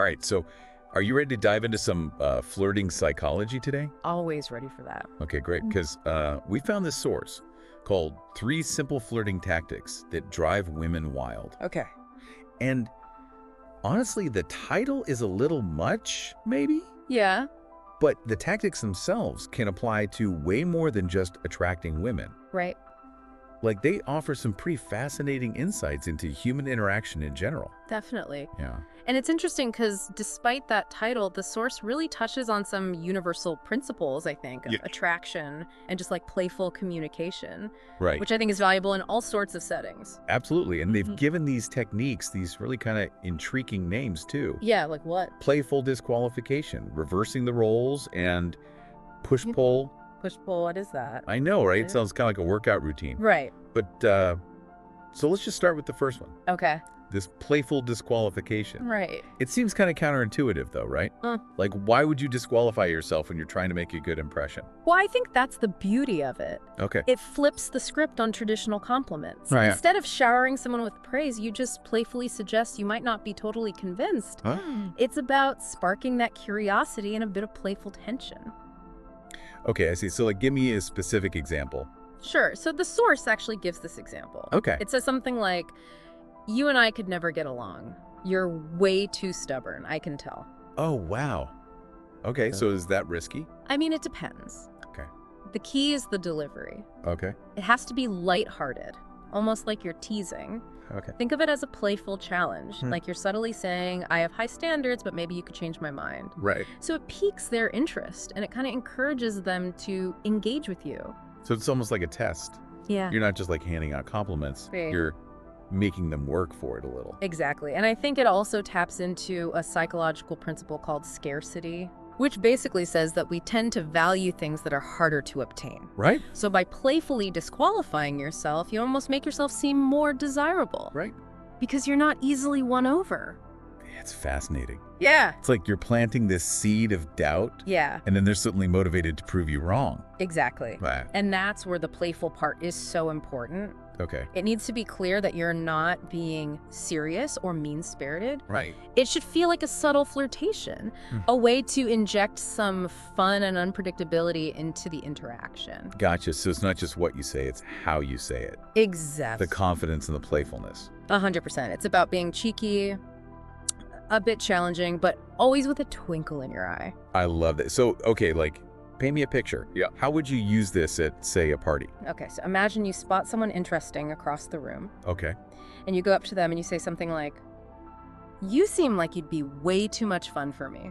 All right, so are you ready to dive into some flirting psychology today? Always ready for that. Okay, great, because we found this source called Three Simple Flirting Tactics That Drive Women Wild. Okay. And honestly, the title is a little much, maybe? Yeah. But the tactics themselves can apply to way more than just attracting women. Right. Like, they offer some pretty fascinating insights into human interaction in general. Definitely. Yeah. And it's interesting because despite that title, the source really touches on some universal principles, I think, of attraction and just like playful communication, Right. which I think is valuable in all sorts of settings. Absolutely. And they've given these techniques these really kind of intriguing names, too. Yeah, like what? Playful disqualification, reversing the roles, and push-pull. Push-pull, what is that? I know, right? It Okay. sounds kind of like a workout routine. Right. But, so let's just start with the first one. Okay. This playful disqualification. Right. It seems kind of counterintuitive, though, right? Like, why would you disqualify yourself when you're trying to make a good impression? Well, I think that's the beauty of it. Okay. It flips the script on traditional compliments. Right. Instead of showering someone with praise, you just playfully suggest you might not be totally convinced. Huh? It's about sparking that curiosity and a bit of playful tension. Okay, I see. So, like, give me a specific example. Sure. So the source actually gives this example. Okay. It says something like, "You and I could never get along. You're way too stubborn, I can tell." Oh, wow. Okay, so is that risky? I mean, it depends. Okay. The key is the delivery. Okay. It has to be lighthearted, almost like you're teasing. Okay. Think of it as a playful challenge, like you're subtly saying, "I have high standards, but maybe you could change my mind." Right. So it piques their interest, and it kind of encourages them to engage with you. So it's almost like a test. Yeah. You're not just like handing out compliments. Right. You're making them work for it a little. Exactly. And I think it also taps into a psychological principle called scarcity, which basically says that we tend to value things that are harder to obtain. Right? So by playfully disqualifying yourself, you almost make yourself seem more desirable. Right. Because you're not easily won over. It's fascinating. Yeah. It's like you're planting this seed of doubt, Yeah, and then they're certainly motivated to prove you wrong. exactly. Right. And that's where the playful part is so important. Okay. It needs to be clear that you're not being serious or mean-spirited. Right. It should feel like a subtle flirtation, a way to inject some fun and unpredictability into the interaction. Gotcha. So it's not just what you say, it's how you say it. Exactly. The confidence and the playfulness. 100%. It's about being cheeky, a bit challenging, but always with a twinkle in your eye. I love that. So, okay, like, paint me a picture. Yeah. How would you use this at, say, a party? Okay, so imagine you spot someone interesting across the room, Okay. and you go up to them and you say something like, "You seem like you'd be way too much fun for me.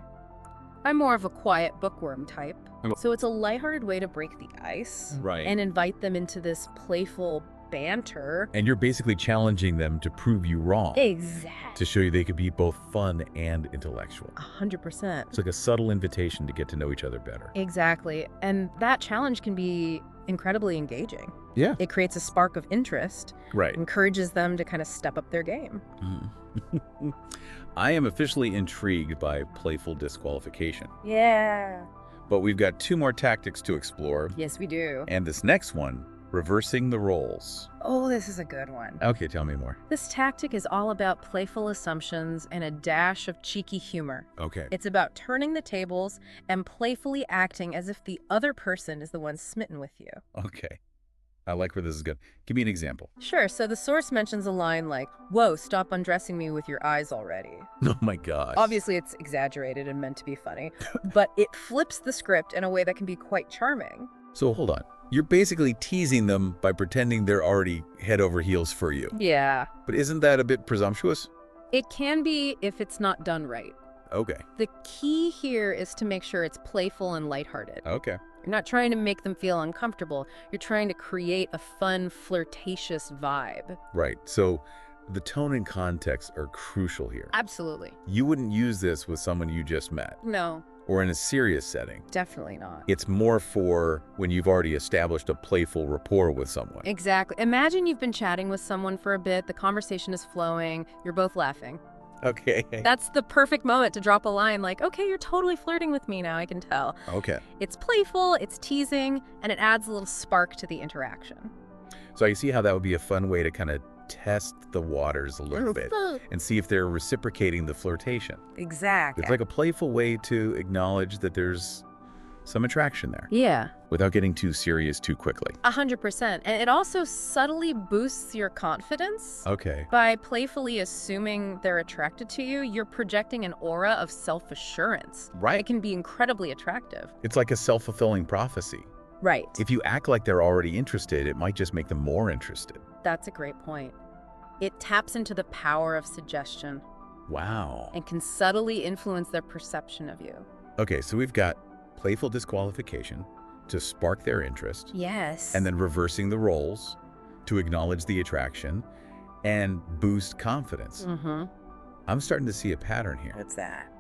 I'm more of a quiet bookworm type." So it's a lighthearted way to break the ice Right. and invite them into this playful banter. And you're basically challenging them to prove you wrong. Exactly. To show you they could be both fun and intellectual. 100%. It's like a subtle invitation to get to know each other better. Exactly. And that challenge can be incredibly engaging. Yeah. It creates a spark of interest, Right. encourages them to kind of step up their game. I am officially intrigued by playful disqualification. Yeah. But we've got two more tactics to explore. Yes, we do. And this next one, reversing the roles. Oh, this is a good one. Okay, tell me more. This tactic is all about playful assumptions and a dash of cheeky humor. Okay. It's about turning the tables and playfully acting as if the other person is the one smitten with you. Okay. I like where this is going. Give me an example. Sure, so the source mentions a line like, "Whoa, stop undressing me with your eyes already." Oh my gosh. Obviously, it's exaggerated and meant to be funny, but it flips the script in a way that can be quite charming. So hold on. You're basically teasing them by pretending they're already head over heels for you. Yeah. But isn't that a bit presumptuous? It can be if it's not done right. Okay. The key here is to make sure it's playful and lighthearted. Okay. You're not trying to make them feel uncomfortable. You're trying to create a fun, flirtatious vibe. Right. So the tone and context are crucial here. Absolutely. You wouldn't use this with someone you just met No, or in a serious setting. definitely not. It's more for when you've already established a playful rapport with someone. Exactly. Imagine you've been chatting with someone for a bit, the conversation is flowing, you're both laughing. Okay. That's the perfect moment to drop a line like, "Okay, you're totally flirting with me now, I can tell." Okay. It's playful, it's teasing, and it adds a little spark to the interaction. So I see how that would be a fun way to kind of test the waters a little bit and see if they're reciprocating the flirtation. Exactly. It's like a playful way to acknowledge that there's some attraction there Yeah. without getting too serious too quickly. 100%. And it also subtly boosts your confidence. Okay. By playfully assuming they're attracted to you, you're projecting an aura of self-assurance. Right. It can be incredibly attractive. It's like a self-fulfilling prophecy. Right. If you act like they're already interested, it might just make them more interested. That's a great point. It taps into the power of suggestion Wow. and can subtly influence their perception of you. Okay, so we've got playful disqualification to spark their interest, Yes. and then reversing the roles to acknowledge the attraction and boost confidence. Mm-hmm. I'm starting to see a pattern here. What's that?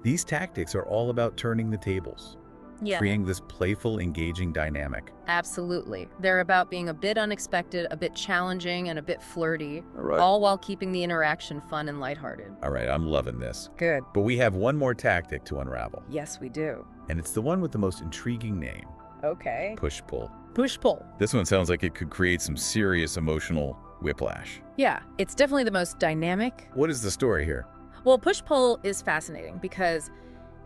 These tactics are all about turning the tables, Yeah. creating this playful, engaging dynamic. Absolutely. They're about being a bit unexpected, a bit challenging, and a bit flirty, All right. all while keeping the interaction fun and lighthearted. All right, I'm loving this. Good. But we have one more tactic to unravel, Yes, we do. and it's the one with the most intriguing name, Okay. push-pull. Push-pull. This one sounds like it could create some serious emotional whiplash. Yeah, it's definitely the most dynamic. What is the story here? Well, push-pull is fascinating because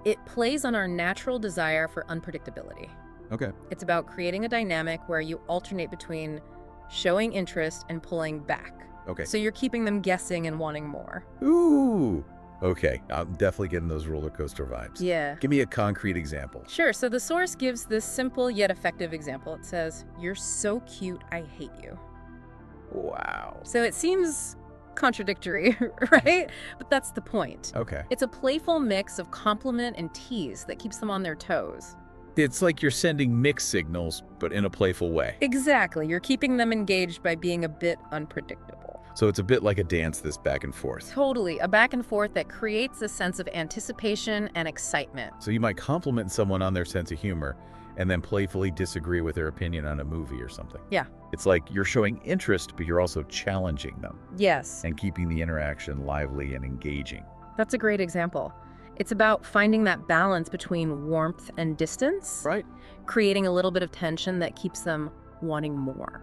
it plays on our natural desire for unpredictability. Okay. It's about creating a dynamic where you alternate between showing interest and pulling back. Okay. So you're keeping them guessing and wanting more. Ooh. Okay, I'm definitely getting those roller coaster vibes. Yeah. Give me a concrete example. Sure, so the source gives this simple yet effective example. It says, "You're so cute, I hate you." Wow. So it seems contradictory, right? But that's the point. Okay. It's a playful mix of compliment and tease that keeps them on their toes. It's like you're sending mixed signals, but in a playful way. Exactly. You're keeping them engaged by being a bit unpredictable. So it's a bit like a dance, this back and forth. Totally. A back and forth that creates a sense of anticipation and excitement. So you might compliment someone on their sense of humor and then playfully disagree with their opinion on a movie or something. Yeah. It's like you're showing interest, but you're also challenging them Yes. and keeping the interaction lively and engaging. That's a great example. It's about finding that balance between warmth and distance, Right. creating a little bit of tension that keeps them wanting more.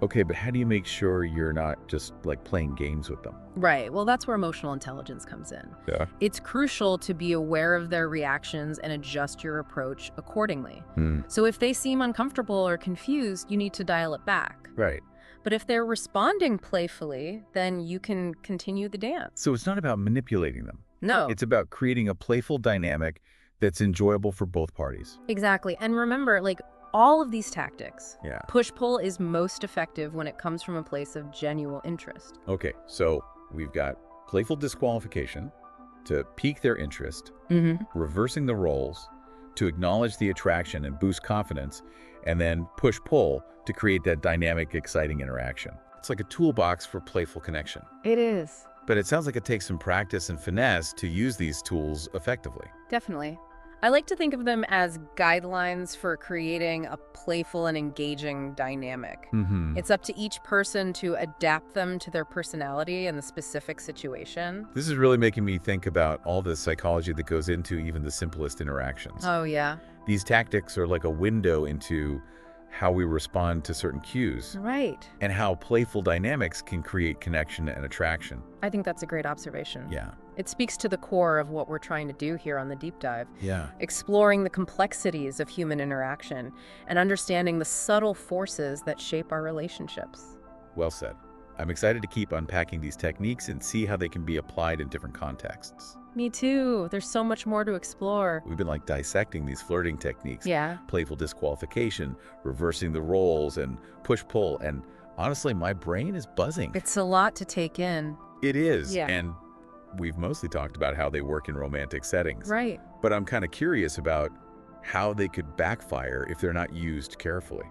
Okay, but how do you make sure you're not just like playing games with them? Right. Well, that's where emotional intelligence comes in. Yeah. It's crucial to be aware of their reactions and adjust your approach accordingly. So if they seem uncomfortable or confused, you need to dial it back. Right. But if they're responding playfully, then you can continue the dance. So it's not about manipulating them. No. It's about creating a playful dynamic that's enjoyable for both parties. Exactly. And remember, like, all of these tactics, Yeah. push-pull is most effective when it comes from a place of genuine interest. Okay, so we've got playful disqualification to pique their interest, Mm-hmm. reversing the roles to acknowledge the attraction and boost confidence, and then push-pull to create that dynamic, exciting interaction. It's like a toolbox for playful connection. It is. But it sounds like it takes some practice and finesse to use these tools effectively. Definitely. I like to think of them as guidelines for creating a playful and engaging dynamic. Mm-hmm. It's up to each person to adapt them to their personality and the specific situation. This is really making me think about all the psychology that goes into even the simplest interactions. Oh, yeah. These tactics are like a window into how we respond to certain cues Right. and how playful dynamics can create connection and attraction. I think that's a great observation. Yeah. It speaks to the core of what we're trying to do here on the deep dive. Yeah. Exploring the complexities of human interaction and understanding the subtle forces that shape our relationships. Well said. I'm excited to keep unpacking these techniques and see how they can be applied in different contexts. Me too. There's so much more to explore. We've been like dissecting these flirting techniques. Yeah. Playful disqualification, reversing the roles, and push-pull. And honestly, my brain is buzzing. It's a lot to take in. It is. Yeah. And we've mostly talked about how they work in romantic settings. Right. But I'm kind of curious about how they could backfire if they're not used carefully.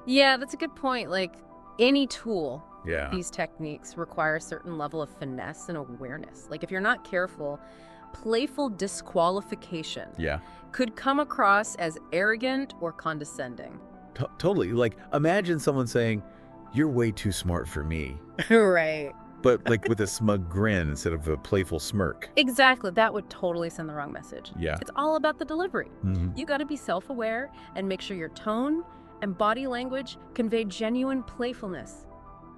Yeah, that's a good point. Like any tool, Yeah. these techniques require a certain level of finesse and awareness. Like if you're not careful, playful disqualification Yeah. could come across as arrogant or condescending. Totally. Like, imagine someone saying, "You're way too smart for me," Right. but like with a smug grin instead of a playful smirk. Exactly. That would totally send the wrong message. Yeah. It's all about the delivery. Mhm. You got to be self-aware and make sure your tone and body language convey genuine playfulness.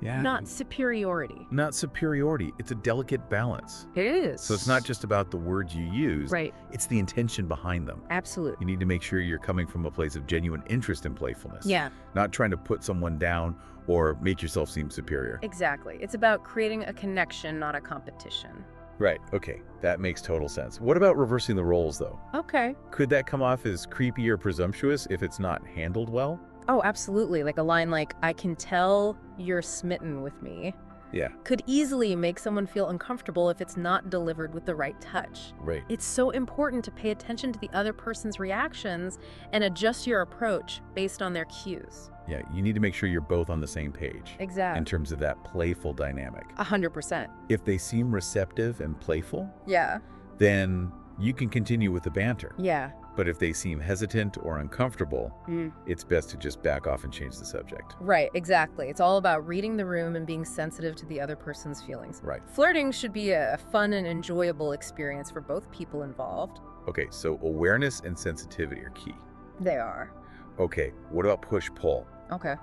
Yeah. not superiority. Not superiority. It's a delicate balance. It is. So it's not just about the words you use. Right. It's the intention behind them. Absolutely. You need to make sure you're coming from a place of genuine interest and playfulness. Yeah. Not trying to put someone down or make yourself seem superior. Exactly. It's about creating a connection, not a competition. Right. Okay. That makes total sense. What about reversing the roles, though? Okay. Could that come off as creepy or presumptuous if it's not handled well? Oh, absolutely. Like a line like, I can tell you're smitten with me, Yeah. could easily make someone feel uncomfortable if it's not delivered with the right touch. Right. It's so important to pay attention to the other person's reactions and adjust your approach based on their cues. Yeah. You need to make sure you're both on the same page. Exactly. In terms of that playful dynamic. 100%. If they seem receptive and playful, Yeah. then you can continue with the banter. Yeah. But if they seem hesitant or uncomfortable, it's best to just back off and change the subject. Right, exactly. It's all about reading the room and being sensitive to the other person's feelings. Right. Flirting should be a fun and enjoyable experience for both people involved. Okay, so awareness and sensitivity are key. They are. Okay, what about push-pull? Okay.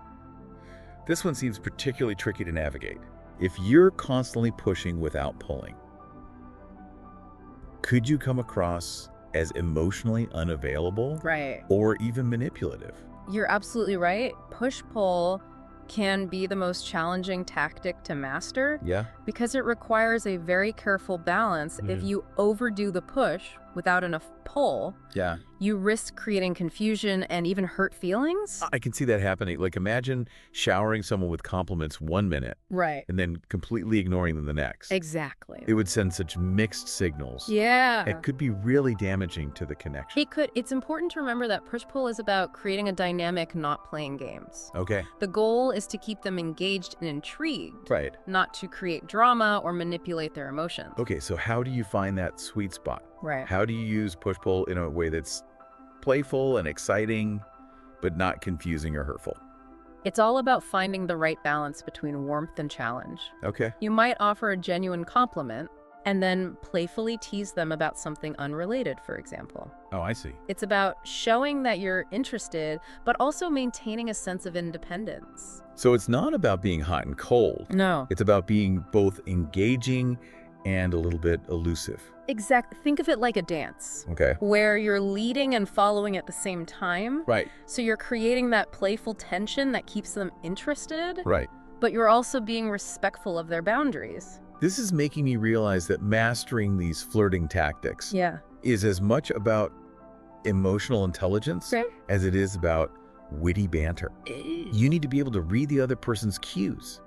This one seems particularly tricky to navigate. If you're constantly pushing without pulling, could you come across as emotionally unavailable Right. or even manipulative? You're absolutely right. Push-pull can be the most challenging tactic to master Yeah? because it requires a very careful balance. If you overdo the push without enough pull, Yeah. you risk creating confusion and even hurt feelings. I can see that happening. Like imagine showering someone with compliments 1 minute Right. and then completely ignoring them the next. Exactly. It would send such mixed signals. Yeah. It could be really damaging to the connection. It could. It's important to remember that push-pull is about creating a dynamic, not playing games. Okay. The goal is to keep them engaged and intrigued, Right. not to create drama or manipulate their emotions. Okay, so how do you find that sweet spot? Right. How do you use push-pull in a way that's playful and exciting, but not confusing or hurtful? It's all about finding the right balance between warmth and challenge. Okay. You might offer a genuine compliment and then playfully tease them about something unrelated, for example. Oh, I see. It's about showing that you're interested, but also maintaining a sense of independence. So it's not about being hot and cold. No. It's about being both engaging and a little bit elusive. Exactly. Think of it like a dance, Okay. where you're leading and following at the same time. Right. So you're creating that playful tension that keeps them interested, Right. but you're also being respectful of their boundaries. This is making me realize that mastering these flirting tactics Yeah. is as much about emotional intelligence Right. as it is about witty banter. You need to be able to read the other person's cues,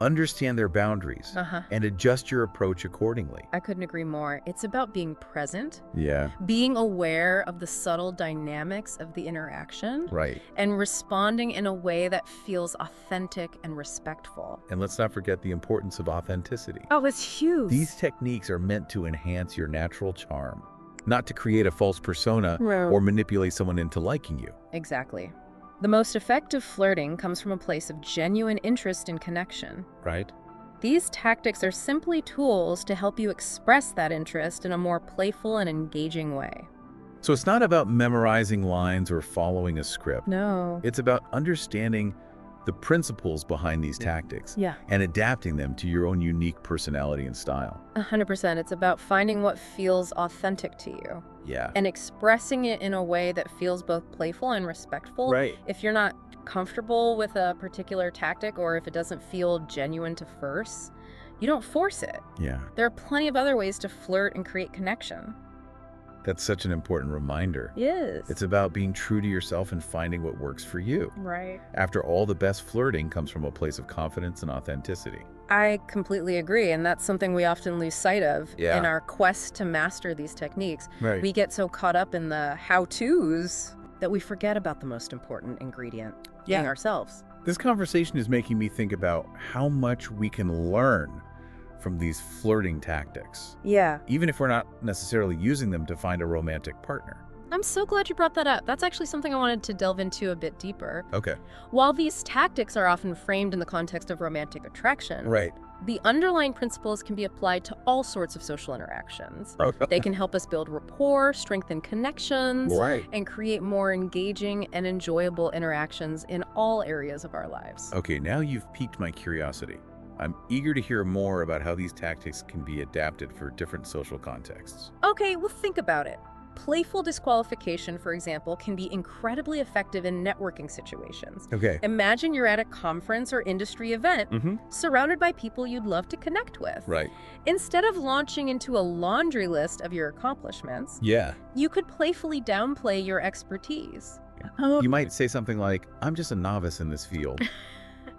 understand their boundaries, Uh-huh. and adjust your approach accordingly. I couldn't agree more. It's about being present, Yeah. being aware of the subtle dynamics of the interaction, Right. and responding in a way that feels authentic and respectful. And let's not forget the importance of authenticity. Oh, it's huge. These techniques are meant to enhance your natural charm, not to create a false persona Right. or manipulate someone into liking you. Exactly. The most effective flirting comes from a place of genuine interest and connection. Right? These tactics are simply tools to help you express that interest in a more playful and engaging way. So it's not about memorizing lines or following a script. No. It's about understanding the principles behind these tactics Yeah. and adapting them to your own unique personality and style. 100%. It's about finding what feels authentic to you Yeah. and expressing it in a way that feels both playful and respectful. Right. If you're not comfortable with a particular tactic or if it doesn't feel genuine to first, you don't force it. Yeah. There are plenty of other ways to flirt and create connection. That's such an important reminder. Yes. It's about being true to yourself and finding what works for you. Right. After all, the best flirting comes from a place of confidence and authenticity. I completely agree, and that's something we often lose sight of Yeah. in our quest to master these techniques. Right. We get so caught up in the how-tos that we forget about the most important ingredient, being ourselves. This conversation is making me think about how much we can learn from these flirting tactics, Yeah. even if we're not necessarily using them to find a romantic partner. I'm so glad you brought that up. That's actually something I wanted to delve into a bit deeper. Okay. While these tactics are often framed in the context of romantic attraction, Right. The underlying principles can be applied to all sorts of social interactions. They can help us build rapport, strengthen connections, Right. and create more engaging and enjoyable interactions in all areas of our lives. Okay, now you've piqued my curiosity. I'm eager to hear more about how these tactics can be adapted for different social contexts. Okay, well, think about it. Playful disqualification, for example, can be incredibly effective in networking situations. Okay. Imagine you're at a conference or industry event, surrounded by people you'd love to connect with. Right. Instead of launching into a laundry list of your accomplishments, Yeah. you could playfully downplay your expertise. You might say something like, I'm just a novice in this field,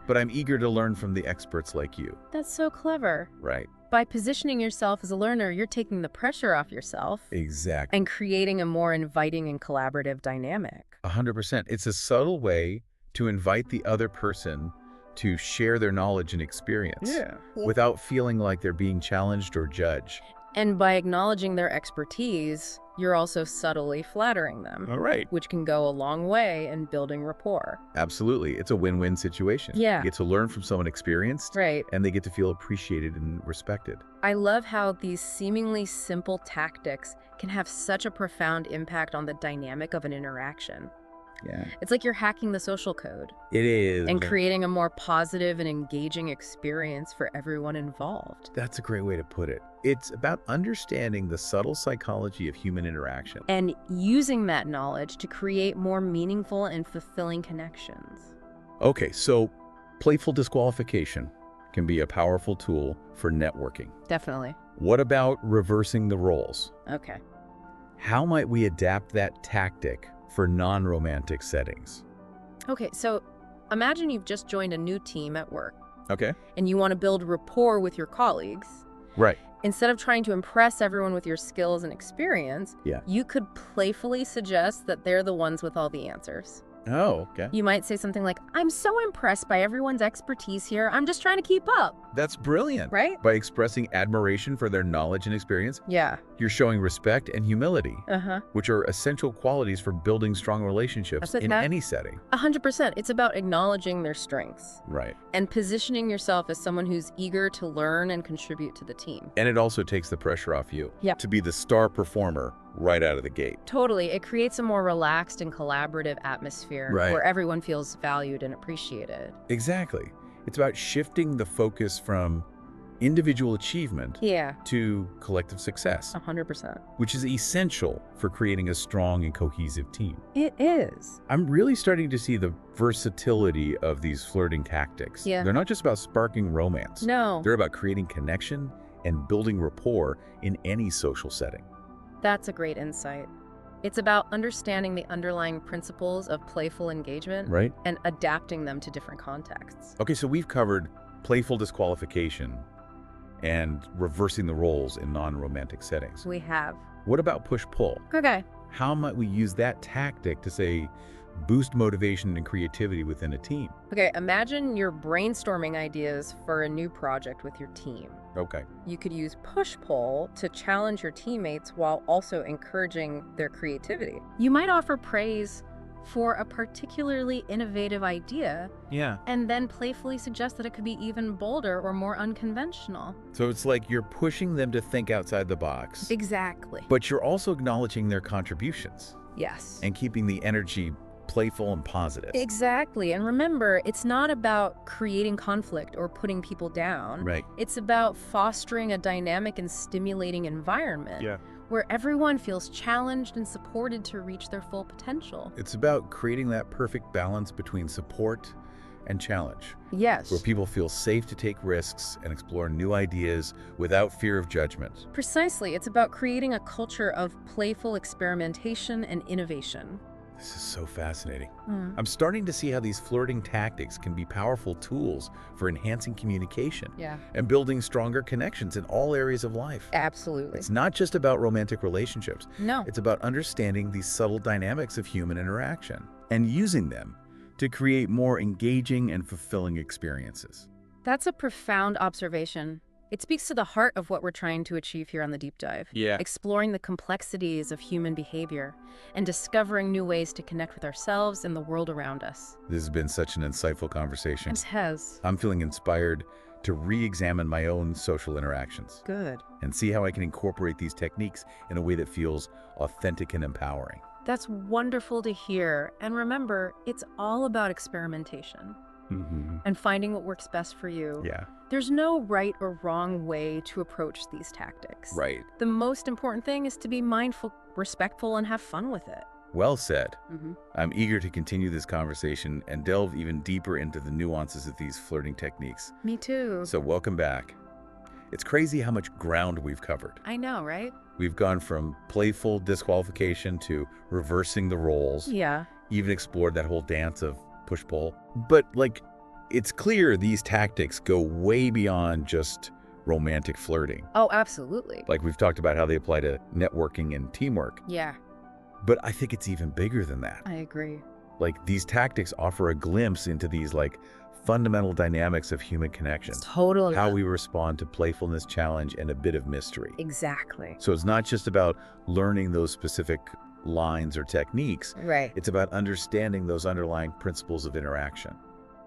but I'm eager to learn from the experts like you. That's so clever. Right. By positioning yourself as a learner, you're taking the pressure off yourself Exactly. and creating a more inviting and collaborative dynamic. 100%. It's a subtle way to invite the other person to share their knowledge and experience without feeling like they're being challenged or judged. And by acknowledging their expertise, you're also subtly flattering them, All right. which can go a long way in building rapport. Absolutely. It's a win-win situation. Yeah. You get to learn from someone experienced, Right. and they get to feel appreciated and respected. I love how these seemingly simple tactics can have such a profound impact on the dynamic of an interaction. Yeah. It's like you're hacking the social code It is. and creating a more positive and engaging experience for everyone involved. That's a great way to put it. It's about understanding the subtle psychology of human interaction. And using that knowledge to create more meaningful and fulfilling connections. Okay, so playful disqualification can be a powerful tool for networking. Definitely. What about reversing the roles? Okay. How might we adapt that tactic for non-romantic settings? Okay, so imagine you've just joined a new team at work Okay. and you want to build rapport with your colleagues. Right. Instead of trying to impress everyone with your skills and experience, Yeah. you could playfully suggest that they're the ones with all the answers. Oh, okay. You might say something like, I'm so impressed by everyone's expertise here. I'm just trying to keep up. That's brilliant. Right? By expressing admiration for their knowledge and experience, Yeah. you're showing respect and humility, Uh-huh. which are essential qualities for building strong relationships That's it, in Pat. any setting. 100%. It's about acknowledging their strengths Right. and positioning yourself as someone who's eager to learn and contribute to the team. And it also takes the pressure off you Yep. to be the star performer right out of the gate. Totally. It creates a more relaxed and collaborative atmosphere Right. where everyone feels valued and appreciated. Exactly. It's about shifting the focus from individual achievement Yeah, to collective success, 100%. which is essential for creating a strong and cohesive team. It is. I'm really starting to see the versatility of these flirting tactics. Yeah. They're not just about sparking romance. No, They're about creating connection and building rapport in any social setting. that's a great insight. It's about understanding the underlying principles of playful engagement Right? and adapting them to different contexts. Okay, so we've covered playful disqualification and reversing the roles in non-romantic settings. We have. What about push-pull? Okay. How might we use that tactic to, say, boost motivation and creativity within a team? Okay, imagine you're brainstorming ideas for a new project with your team. Okay. You could use push-pull to challenge your teammates while also encouraging their creativity. You might offer praise for a particularly innovative idea Yeah. and then playfully suggest that it could be even bolder or more unconventional. So it's like you're pushing them to think outside the box, Exactly. but you're also acknowledging their contributions Yes. and keeping the energy playful and positive. Exactly. And remember, it's not about creating conflict or putting people down. Right. It's about fostering a dynamic and stimulating environment where everyone feels challenged and supported to reach their full potential. It's about creating that perfect balance between support and challenge, Yes. where people feel safe to take risks and explore new ideas without fear of judgment. Precisely. It's about creating a culture of playful experimentation and innovation. This is so fascinating. I'm starting to see how these flirting tactics can be powerful tools for enhancing communication Yeah. and building stronger connections in all areas of life. Absolutely. It's not just about romantic relationships. No. It's about understanding these subtle dynamics of human interaction and using them to create more engaging and fulfilling experiences. That's a profound observation. It speaks to the heart of what we're trying to achieve here on the Deep Dive. Yeah. Exploring the complexities of human behavior and discovering new ways to connect with ourselves and the world around us. This has been such an insightful conversation. It has. I'm feeling inspired to re-examine my own social interactions Good. and see how I can incorporate these techniques in a way that feels authentic and empowering. That's wonderful to hear. And remember, it's all about experimentation and finding what works best for you. Yeah. There's no right or wrong way to approach these tactics. Right. The most important thing is to be mindful, respectful, and have fun with it. Well said. I'm eager to continue this conversation and delve even deeper into the nuances of these flirting techniques. Me too. So welcome back. It's crazy how much ground we've covered. I know, right? We've gone from playful disqualification to reversing the roles. Yeah. Even explored that whole dance of push-pull. But, like, it's clear these tactics go way beyond just romantic flirting. Oh, absolutely. Like, we've talked about how they apply to networking and teamwork. Yeah, But I think it's even bigger than that. I agree. Like, these tactics offer a glimpse into these, like, fundamental dynamics of human connection. Totally. How we respond to playfulness, challenge, and a bit of mystery. Exactly. So it's not just about learning those specific lines or techniques. Right. It's about understanding those underlying principles of interaction.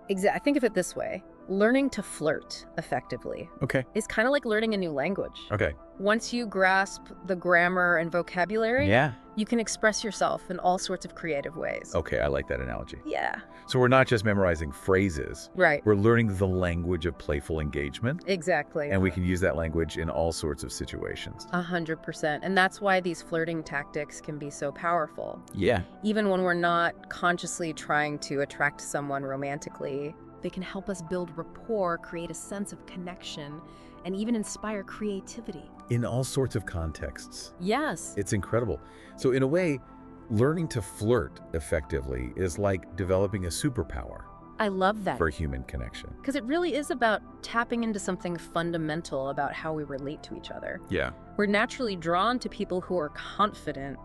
Exactly. Think of it this way. Learning to flirt effectively Okay. is kind of like learning a new language. Okay. Once you grasp the grammar and vocabulary, Yeah. you can express yourself in all sorts of creative ways. Okay, I like that analogy. Yeah. So we're not just memorizing phrases. Right. We're learning the language of playful engagement, Exactly. and we can use that language in all sorts of situations. 100%. And that's why these flirting tactics can be so powerful. Yeah. Even when we're not consciously trying to attract someone romantically, they can help us build rapport, create a sense of connection, and even inspire creativity. In all sorts of contexts. Yes. It's incredible. So in a way, learning to flirt effectively is like developing a superpower I love that. for human connection. Because it really is about tapping into something fundamental about how we relate to each other. Yeah. We're naturally drawn to people who are confident,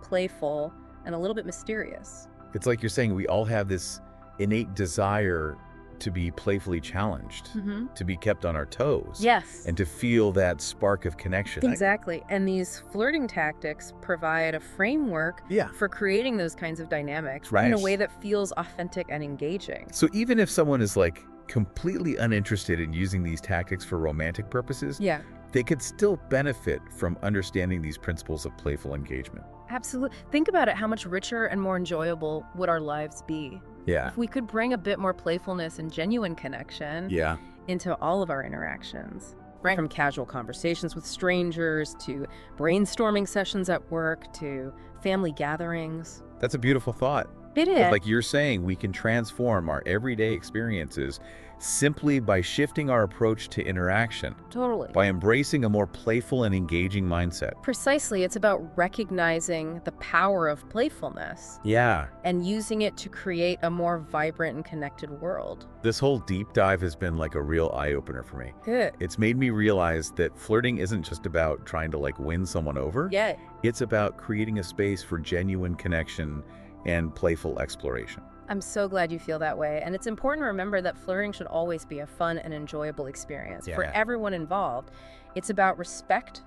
playful, and a little bit mysterious. It's like you're saying we all have this innate desire to be playfully challenged, to be kept on our toes. Yes. And to feel that spark of connection. Exactly. And these flirting tactics provide a framework Yeah. for creating those kinds of dynamics in Right. a way that feels authentic and engaging. So even if someone is like completely uninterested in using these tactics for romantic purposes, Yeah, they could still benefit from understanding these principles of playful engagement. absolutely. Think about it. How much richer and more enjoyable would our lives be Yeah. if we could bring a bit more playfulness and genuine connection Yeah. into all of our interactions? Right. From casual conversations with strangers to brainstorming sessions at work to family gatherings. That's a beautiful thought. It is. Like you're saying, we can transform our everyday experiences simply by shifting our approach to interaction, Totally. by embracing a more playful and engaging mindset. Precisely. It's about recognizing the power of playfulness Yeah. and using it to create a more vibrant and connected world. This whole deep dive has been like a real eye-opener for me. Good. It's made me realize that flirting isn't just about trying to like win someone over. Yeah. It's about creating a space for genuine connection and playful exploration. I'm so glad you feel that way. And it's important to remember that flirting should always be a fun and enjoyable experience for Yeah. everyone involved. It's about respect,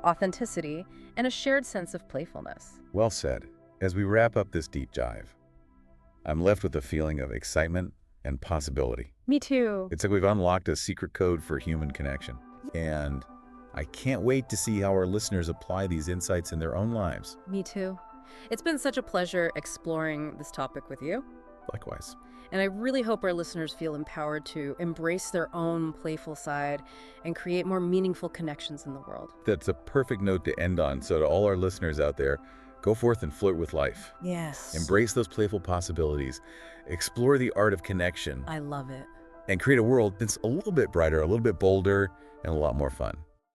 authenticity, and a shared sense of playfulness. Well said. As we wrap up this deep dive, I'm left with a feeling of excitement and possibility. Me too. It's like we've unlocked a secret code for human connection. And I can't wait to see how our listeners apply these insights in their own lives. Me too. It's been such a pleasure exploring this topic with you. Likewise. And I really hope our listeners feel empowered to embrace their own playful side and create more meaningful connections in the world. That's a perfect note to end on. So to all our listeners out there, go forth and flirt with life. Yes. Embrace those playful possibilities. Explore the art of connection. I love it. And create a world that's a little bit brighter, a little bit bolder, and a lot more fun.